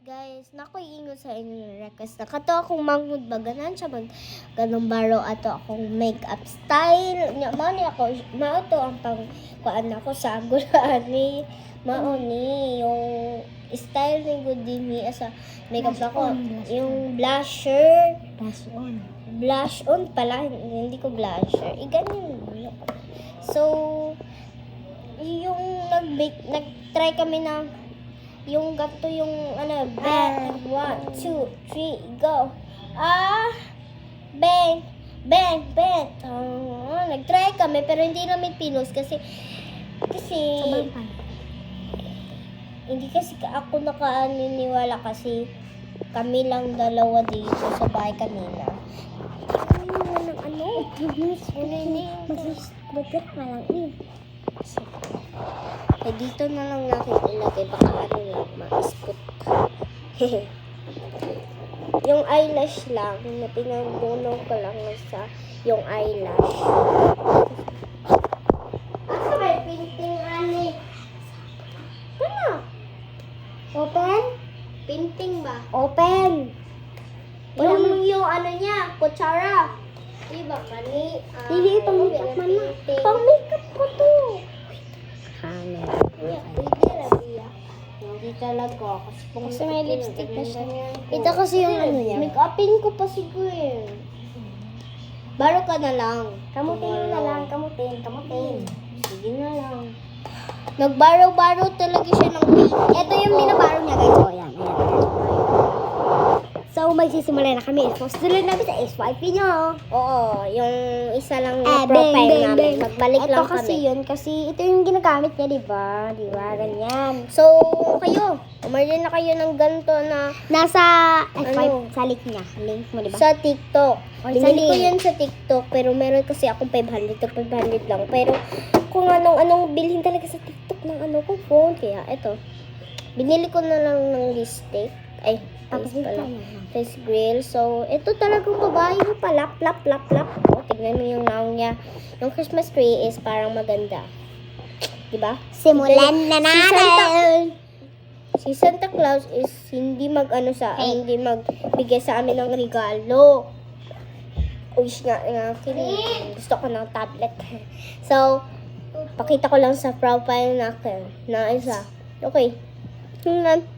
Guys, nakoy ingon sa inyo request na kato akong mangud baganan siya mag ganong baro ato akong makeup style nya mao ni ako mao to ang pang kuan ako sa gulaan ni mao ni yung style ni good dinhi asa makeup ako yung blusher blush on pala hindi ko blusher ganyan so yung nag-try kami na yung ganito yung ano, bang, 1, 2, 3, go. Bang, bang, bang. Nag-try kami pero hindi namin pinost kasi hindi kasi ako nakaaniniwala kasi kami lang dalawa dito sa bahay kanina. Mag-budget na lang dito na lang natin ilagay baka ano lang ma-spot. Yung eyelash lang na pinagbunaw ko lang sa yung eyelash. Asa may painting ani? Ano? Open? Painting ba? Open. Yung ano niya, kutsara. Diba kani? Hindi pang makeup man na. Pang makeup ko to. Hindi talaga. Kasi may lipstick na siya. Ito kasi yung ano niya. Make-upin ko pa siguro eh. Baro ka na lang. Kamutin na lang. Kamutin. Sige na lang. Nagbaro-baro talaga siya ng pink. Ito yung binabaro niya guys. O yan. So, magsisimula na kami. Postuloy namin sa SYP nyo. Oo, yung isa lang na profile namin. Magbalik ito lang kami. Ito kasi yun, kasi ito yung ginagamit niya, diba? Diba? Ganyan. So, kayo, umaryan na kayo ng ganito na nasa SYP, sa link niya. Link mo, diba? Sa TikTok. Binili ko yan sa TikTok, pero meron kasi akong 500 to 500 lang. Pero, kung anong bilhin talaga sa TikTok ng ano ko phone, kaya ito. Binili ko na lang ng lipstick. Ay, tapos pala. Face grill. So, ito talagang babae yung palap. O, tignan mo yung naong niya. Yung Christmas tree is parang maganda. Diba? Simulan na natin! Si Santa Claus is hindi hindi magbigay sa amin ng regalo. Wish nga, gusto ko ng tablet. So, pakita ko lang sa profile natin na isa. Okay. Tingnan.